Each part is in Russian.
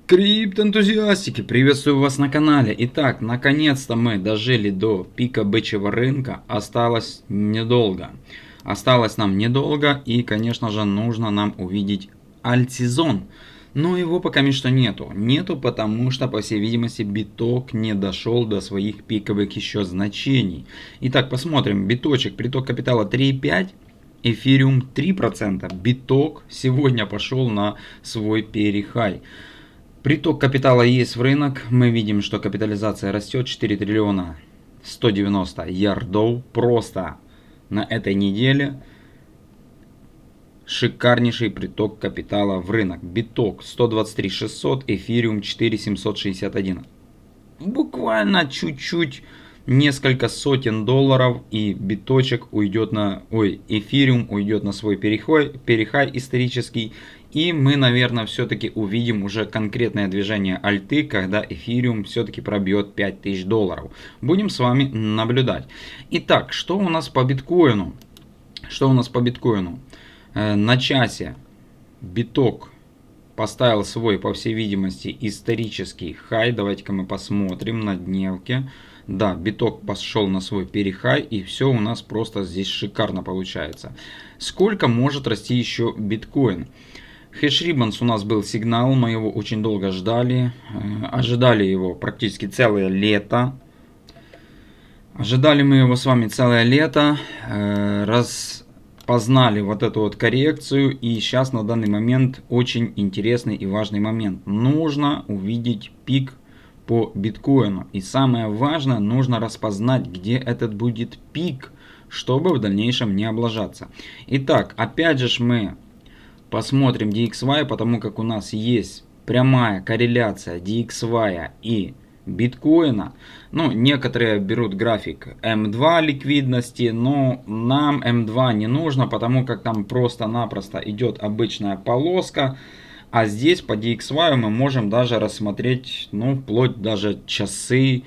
Криптоэнтузиастики, приветствую вас на канале. Итак, наконец-то мы дожили до пика бычьего рынка. Осталось недолго. Осталось нам недолго и, конечно же, нужно нам увидеть альтсезон. Но его пока что нету. Нету, потому что, по всей видимости, биток не дошел до своих пиковых еще значений. Итак, посмотрим. Биточек, приток капитала 3,5. Эфириум 3%. Биток сегодня пошел на свой перехай. Приток капитала есть в рынок. Мы видим, что капитализация растет 4 триллиона 190 ярдов. Просто на этой неделе шикарнейший приток капитала в рынок. Биток 123 600, эфириум 4 761. Буквально чуть-чуть, несколько сотен долларов, и биточек уйдет на... эфириум уйдет на свой перехай исторический. И мы, наверное, все-таки увидим уже конкретное движение альты, когда эфириум все-таки пробьет 5000 долларов. Будем с вами наблюдать. Итак, что у нас по биткоину? На часе биток поставил свой, по всей видимости, исторический хай. Давайте-ка мы посмотрим на дневке. Да, биток пошел на свой перехай, и все у нас просто здесь шикарно получается. Сколько может расти еще биткоин? Хэшрибанс у нас был сигнал, мы его очень долго ждали. Ожидали его практически целое лето. Ожидали мы его с вами целое лето. Распознали вот эту вот коррекцию. И сейчас на данный момент очень интересный и важный момент. Нужно увидеть пик по биткоину. И самое важное, нужно распознать, где этот будет пик, чтобы в дальнейшем не облажаться. Итак, опять же мы посмотрим DXY, потому как у нас есть прямая корреляция DXY и биткоина. Ну, некоторые берут график М2 ликвидности, но нам М2 не нужно, потому как там просто-напросто идет обычная полоска. А здесь по DXY мы можем даже рассмотреть, ну, вплоть даже часы,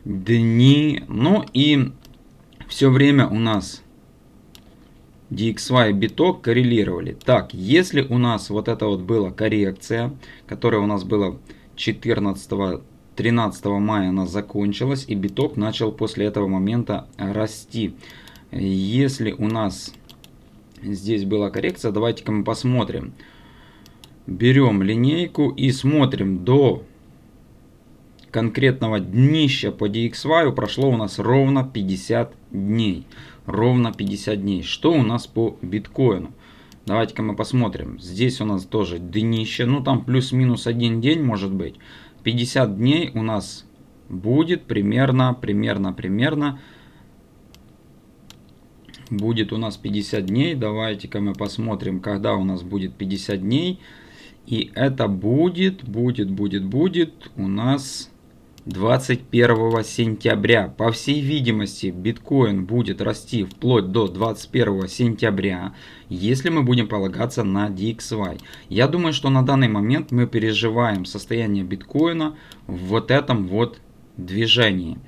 дни. Ну и все время у нас DXY и биток коррелировали. Так, если у нас вот это вот была коррекция, которая у нас была 13 мая, она закончилась, и биток начал после этого момента расти. Если у нас здесь была коррекция, давайте-ка мы посмотрим. Берем линейку и смотрим до конкретного днища по DXY прошло у нас ровно 50 дней. Ровно 50 дней. Что у нас по биткоину? Давайте-ка мы посмотрим. Здесь у нас тоже днище. Ну там плюс-минус один день может быть. 50 дней у нас будет примерно. Будет у нас 50 дней. Давайте-ка мы посмотрим, когда у нас будет 50 дней. И это будет у нас 21 сентября. По всей видимости, биткоин будет расти вплоть до 21 сентября, если мы будем полагаться на DXY. Я думаю, что на данный момент мы переживаем состояние биткоина в вот этом вот движении.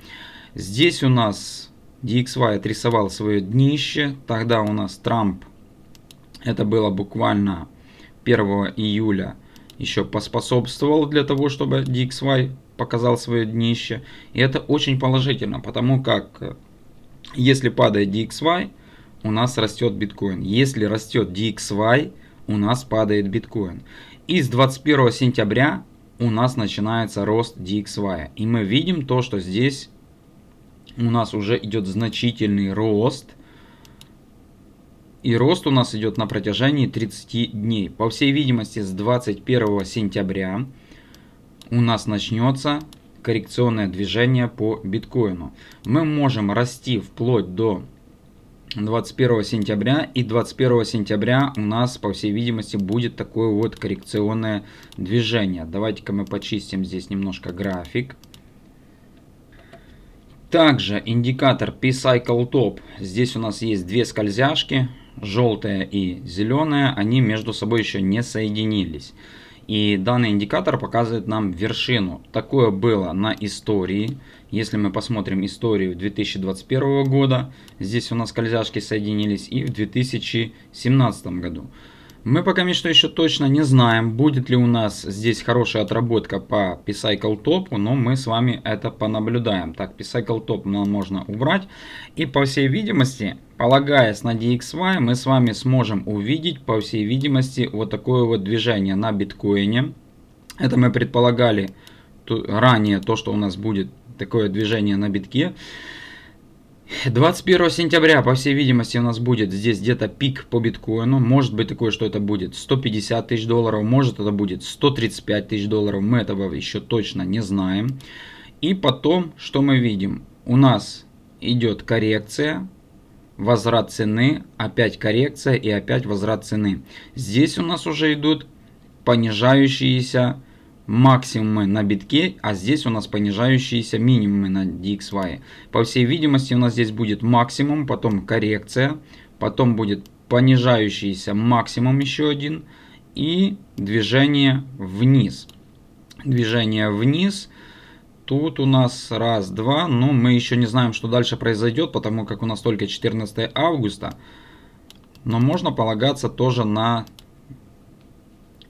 Здесь у нас DXY отрисовал свое днище. Тогда у нас Трамп, это было буквально 1 июля, еще поспособствовал для того, чтобы DXY показал свое днище. И это очень положительно, потому как если падает DXY, у нас растет биткоин. Если растет DXY, у нас падает биткоин. И с 21 сентября у нас начинается рост DXY. И мы видим то, что здесь у нас уже идет значительный рост. И рост у нас идет на протяжении 30 дней. По всей видимости, с 21 сентября у нас начнется коррекционное движение по биткоину. Мы можем расти вплоть до 21 сентября. И 21 сентября у нас, по всей видимости, будет такое вот коррекционное движение. Давайте-ка мы почистим здесь немножко график. Также индикатор P-Cycle Top. Здесь у нас есть две скользяшки, желтая и зеленая. Они между собой еще не соединились. И данный индикатор показывает нам вершину. Такое было на истории. Если мы посмотрим историю 2021 года, здесь у нас скользяшки соединились, и в 2017 году. Мы пока что еще точно не знаем, будет ли у нас здесь хорошая отработка по P-Cycle Top, но мы с вами это понаблюдаем. Так, P-Cycle Top нам можно убрать. И по всей видимости, полагаясь на DXY, мы с вами сможем увидеть, по всей видимости, вот такое вот движение на биткоине. Это мы предполагали ранее, то, что у нас будет такое движение на битке. 21 сентября, по всей видимости, у нас будет здесь где-то пик по биткоину. Может быть такое, что это будет 150 тысяч долларов, может это будет 135 тысяч долларов. Мы этого еще точно не знаем. И потом, что мы видим? У нас идет коррекция, возврат цены, опять коррекция и опять возврат цены. Здесь у нас уже идут понижающиеся максимумы на битке, а здесь у нас понижающиеся минимумы на DXY. По всей видимости, у нас здесь будет максимум, потом коррекция, потом будет понижающийся максимум еще один и движение вниз. Движение вниз. Тут у нас раз, два, но мы еще не знаем, что дальше произойдет, потому как у нас только 14 августа. Но можно полагаться тоже на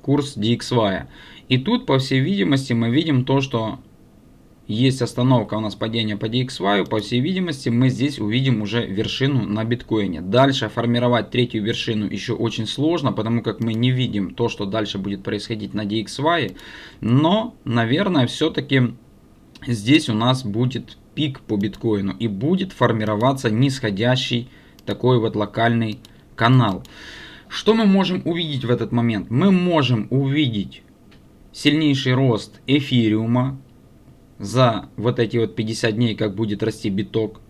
курс DXY. И тут, по всей видимости, мы видим то, что есть остановка у нас падения по DXY. По всей видимости, мы здесь увидим уже вершину на биткоине. Дальше формировать третью вершину еще очень сложно, потому как мы не видим то, что дальше будет происходить на DXY. Но, наверное, все-таки здесь у нас будет пик по биткоину и будет формироваться нисходящий такой вот локальный канал. Что мы можем увидеть в этот момент? Мы можем увидеть сильнейший рост эфириума за вот эти вот 50 дней, как будет расти биток.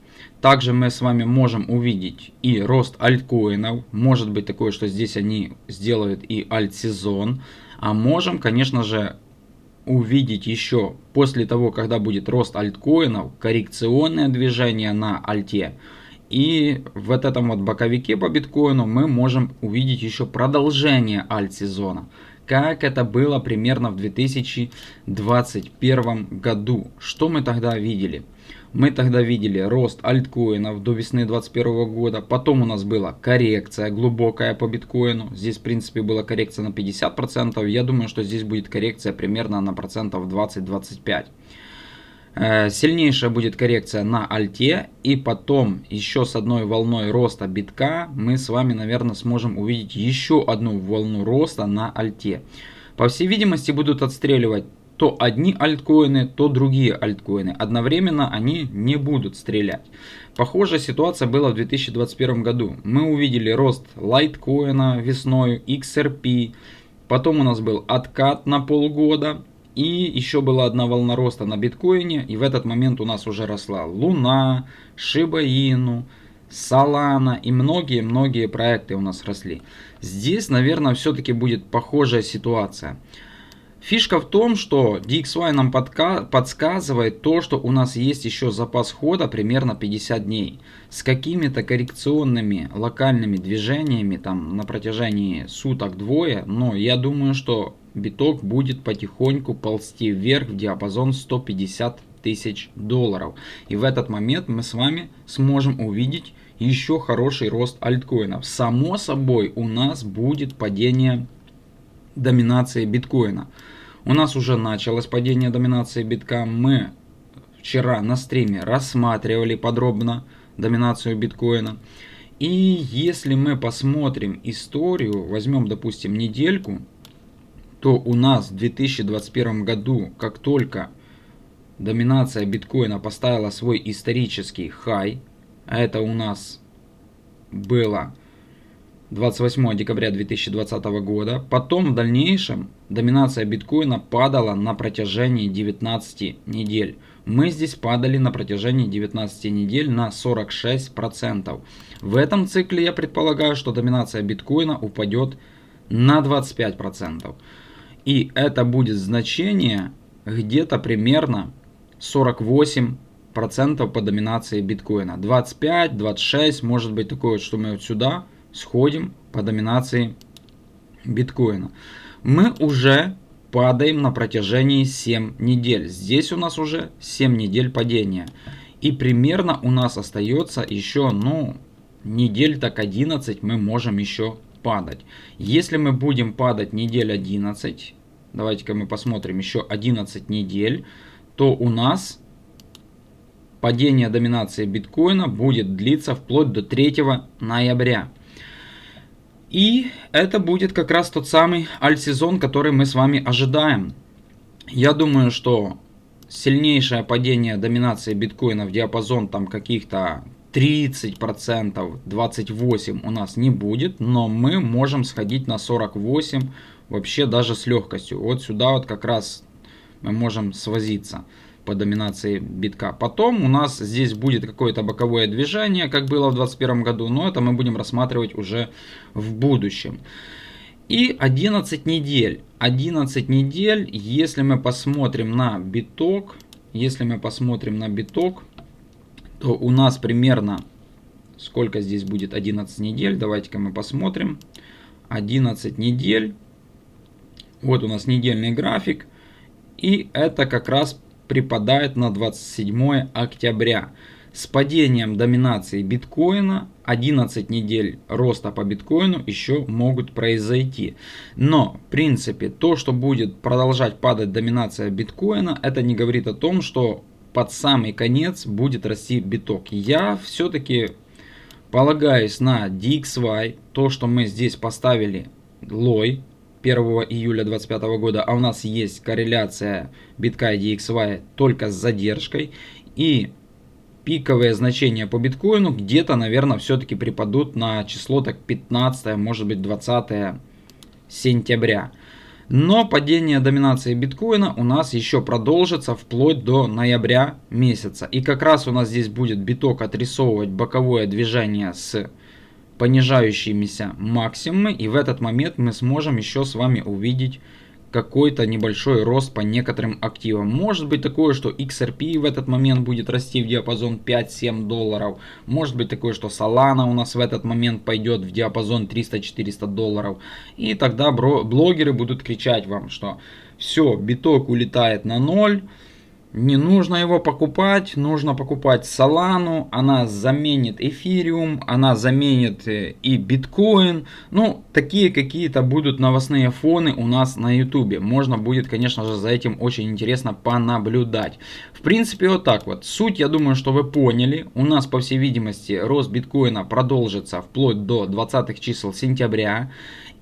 Также мы с вами можем увидеть и рост альткоинов. Может быть такое, что здесь они сделают и альт-сезон. А можем, конечно же, увидеть еще после того, когда будет рост альткоинов, коррекционное движение на альте. И в этом вот боковике по биткоину мы можем увидеть еще продолжение альт-сезона. Как это было примерно в 2021 году. Что мы тогда видели? Мы тогда видели рост альткоинов до весны 2021 года. Потом у нас была коррекция глубокая по биткоину. Здесь в принципе была коррекция на 50%. Я думаю, что здесь будет коррекция примерно на процентов 20-25%. Сильнейшая будет коррекция на альте, и потом еще с одной волной роста битка мы с вами, наверное, сможем увидеть еще одну волну роста на альте. По всей видимости, будут отстреливать то одни альткоины, то другие альткоины. Одновременно они не будут стрелять. Похожая ситуация была в 2021 году. Мы увидели рост лайткоина весной, XRP, потом у нас был откат на полгода. И еще была одна волна роста на биткоине, и в этот момент у нас уже росла Луна, Shiba Inu, Solana и многие-многие проекты у нас росли. Здесь, наверное, все-таки будет похожая ситуация. Фишка в том, что DXY нам подсказывает то, что у нас есть еще запас хода примерно 50 дней. С какими-то коррекционными локальными движениями там на протяжении суток-двое, но я думаю, что биток будет потихоньку ползти вверх в диапазон 150 тысяч долларов. И в этот момент мы с вами сможем увидеть еще хороший рост альткоинов. Само собой у нас будет падение доминации биткоина. У нас уже началось падение доминации битка. Мы вчера на стриме рассматривали подробно доминацию биткоина. И если мы посмотрим историю, возьмем, допустим, недельку, то у нас в 2021 году, как только доминация биткоина поставила свой исторический хай, а это у нас было 28 декабря 2020 года, потом в дальнейшем доминация биткоина падала на протяжении 19 недель. Мы здесь падали на протяжении 19 недель на 46%. В этом цикле я предполагаю, что доминация биткоина упадет на 25%. И это будет значение где-то примерно 48% по доминации биткоина. 25, 26, может быть такое, что мы вот сюда сходим по доминации биткоина. Мы уже падаем на протяжении 7 недель. Здесь у нас уже 7 недель падения. И примерно у нас остается еще, недель так 11 мы можем еще падать. Если мы будем падать недель 11, давайте-ка мы посмотрим еще 11 недель, то у нас падение доминации биткоина будет длиться вплоть до 3 ноября. И это будет как раз тот самый альт-сезон, который мы с вами ожидаем. Я думаю, что сильнейшее падение доминации биткоина в диапазон там каких-то 30%, 28% у нас не будет, но мы можем сходить на 48% вообще даже с легкостью. Вот сюда вот как раз мы можем свозиться по доминации битка. Потом у нас здесь будет какое-то боковое движение, как было в 2021 году, но это мы будем рассматривать уже в будущем. И 11 недель. 11 недель, если мы посмотрим на биток, то у нас примерно, сколько здесь будет 11 недель, давайте-ка мы посмотрим. 11 недель, вот у нас недельный график, и это как раз припадает на 27 октября. С падением доминации биткоина 11 недель роста по биткоину еще могут произойти. Но, в принципе, то, что будет продолжать падать доминация биткоина, это не говорит о том, что под самый конец будет расти биток. Я все-таки полагаюсь на DXY, то, что мы здесь поставили лой 1 июля 2025 года, а у нас есть корреляция битка и DXY только с задержкой, и пиковые значения по биткоину где-то, наверное, все-таки припадут на число так 15, может быть 20 сентября. Но падение доминации биткоина у нас еще продолжится вплоть до ноября месяца. И как раз у нас здесь будет биток отрисовывать боковое движение с понижающимися максимумами. И в этот момент мы сможем еще с вами увидеть какой-то небольшой рост по некоторым активам. Может быть такое, что XRP в этот момент будет расти в диапазон 5-7 долларов. Может быть такое, что Solana у нас в этот момент пойдет в диапазон 300-400 долларов. И тогда блогеры будут кричать вам, что все, биток улетает на ноль. Не нужно его покупать, нужно покупать Solana, она заменит эфириум, она заменит и биткоин. Ну, такие какие-то будут новостные фоны у нас на ютубе. Можно будет, конечно же, за этим очень интересно понаблюдать. В принципе, вот так вот. Суть, я думаю, что вы поняли. У нас, по всей видимости, рост биткоина продолжится вплоть до 20 чисел сентября.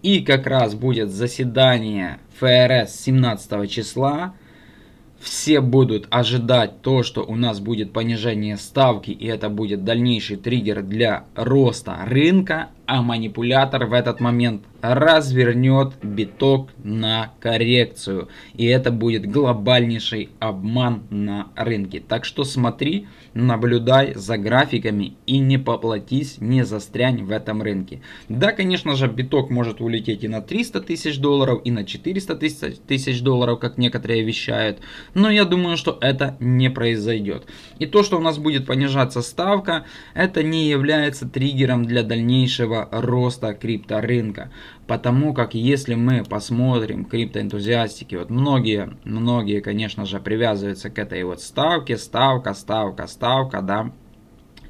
И как раз будет заседание ФРС 17 числа. Все будут ожидать то, что у нас будет понижение ставки, и это будет дальнейший триггер для роста рынка, а манипулятор в этот момент развернет биток на коррекцию. И это будет глобальнейший обман на рынке. Так что смотри, наблюдай за графиками и не поплатись, не застрянь в этом рынке. Да, конечно же, биток может улететь и на 300 тысяч долларов, и на 400 тысяч долларов, как некоторые вещают. Но я думаю, что это не произойдет. И то, что у нас будет понижаться ставка, это не является триггером для дальнейшего роста крипторынка. Потому как если мы посмотрим криптоэнтузиастики, вот многие, конечно же, привязываются к этой вот ставке, ставка, да.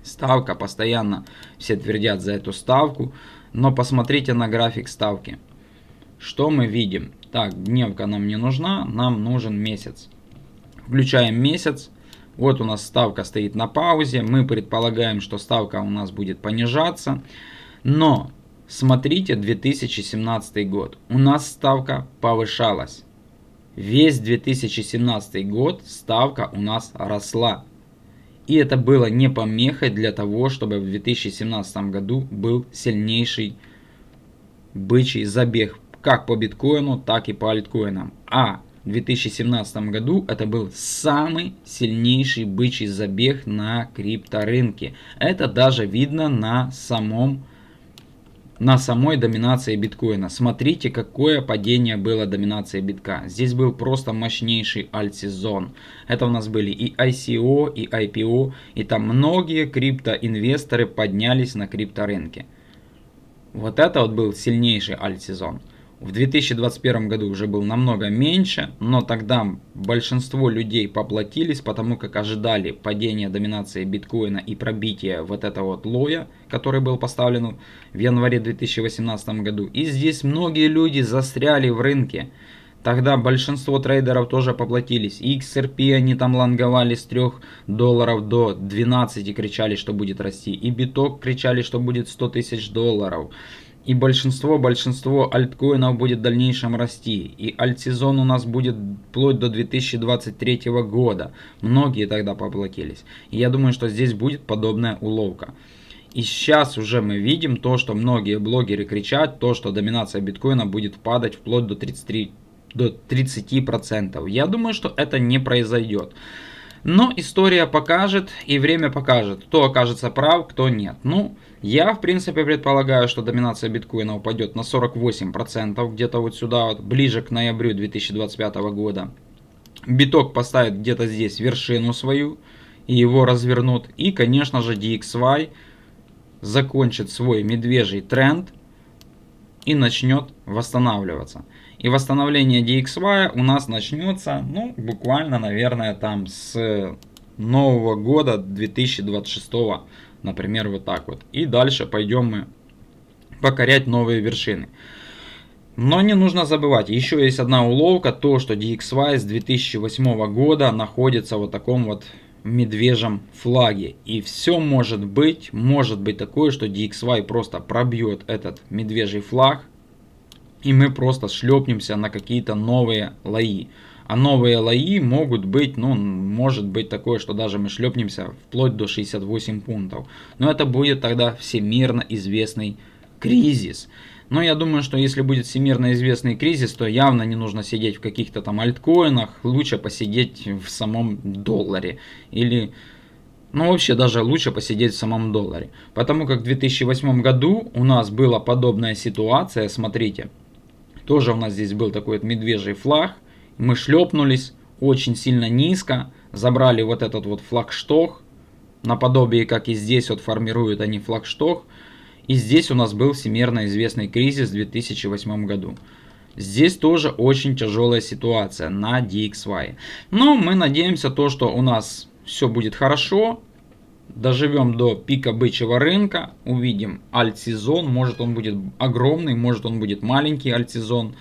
Ставка, постоянно все твердят за эту ставку, но посмотрите на график ставки. Что мы видим? Так, дневка нам не нужна, нам нужен месяц. Включаем месяц. Вот у нас ставка стоит на паузе. Мы предполагаем, что ставка у нас будет понижаться. Но смотрите 2017 год. У нас ставка повышалась. Весь 2017 год ставка у нас росла. И это было не помехой для того, чтобы в 2017 году был сильнейший бычий забег. Как по биткоину, так и по альткоинам. А в 2017 году это был самый сильнейший бычий забег на крипторынке. Это даже видно на самой доминации биткоина. Смотрите, какое падение было доминации битка. Здесь был просто мощнейший альт-сезон. Это у нас были и ICO, и IPO, и там многие криптоинвесторы поднялись на крипторынке. Вот это вот был сильнейший альт-сезон. В 2021 году уже был намного меньше, но тогда большинство людей поплатились, потому как ожидали падения доминации биткоина и пробития вот этого вот лоя, который был поставлен в январе 2018 году. И здесь многие люди застряли в рынке. Тогда большинство трейдеров тоже поплатились. И XRP они там лонговали с $3 до 12 и кричали, что будет расти. И биток кричали, что будет $100 тысяч. И большинство альткоинов будет в дальнейшем расти. И альтсезон у нас будет вплоть до 2023 года. Многие тогда поплатились. И я думаю, что здесь будет подобная уловка. И сейчас уже мы видим то, что многие блогеры кричат, то, что доминация биткоина будет падать вплоть до 30%. Я думаю, что это не произойдет. Но история покажет и время покажет, кто окажется прав, кто нет. Ну, я в принципе предполагаю, что доминация биткоина упадет на 48%, где-то вот сюда, вот, ближе к ноябрю 2025 года. Биток поставит где-то здесь вершину свою, и его развернут. И, конечно же, DXY закончит свой медвежий тренд и начнет восстанавливаться. И восстановление DXY у нас начнется, ну, буквально, наверное, там с нового года 2026, например, вот так вот. И дальше пойдем мы покорять новые вершины. Но не нужно забывать, еще есть одна уловка, то, что DXY с 2008 года находится в таком вот медвежьем флаге. И все может быть такое, что DXY просто пробьет этот медвежий флаг, и мы просто шлепнемся на какие-то новые лои. А новые лои могут быть, ну, может быть такое, что даже мы шлепнемся вплоть до 68 пунктов. Но это будет тогда всемирно известный кризис. Но я думаю, что если будет всемирно известный кризис, то явно не нужно сидеть в каких-то там альткоинах, лучше посидеть в самом долларе. Или, ну, вообще даже лучше посидеть в самом долларе. Потому как в 2008 году у нас была подобная ситуация, смотрите. Тоже у нас здесь был такой вот медвежий флаг. Мы шлепнулись очень сильно низко, забрали вот этот вот флагшток, наподобие как и здесь вот формируют они флагшток. И здесь у нас был всемирно известный кризис в 2008 году. Здесь тоже очень тяжелая ситуация на DXY. Но мы надеемся то, что у нас все будет хорошо. Доживем до пика бычьего рынка, увидим альтсезон, может он будет огромный, может он будет маленький альтсезон,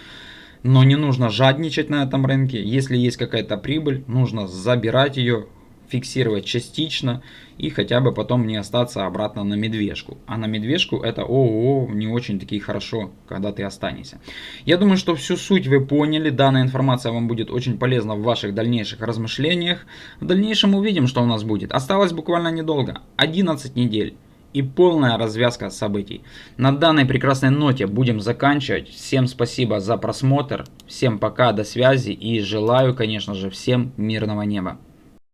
но не нужно жадничать на этом рынке. Если есть какая-то прибыль, нужно забирать ее, фиксировать частично и хотя бы потом не остаться обратно на медвежку. А на медвежку это не очень таки хорошо, когда ты останешься. Я думаю, что всю суть вы поняли. Данная информация вам будет очень полезна в ваших дальнейших размышлениях. В дальнейшем увидим, что у нас будет. Осталось буквально недолго. 11 недель. И полная развязка событий. На данной прекрасной ноте будем заканчивать. Всем спасибо за просмотр. Всем пока, до связи. И желаю, конечно же, всем мирного неба.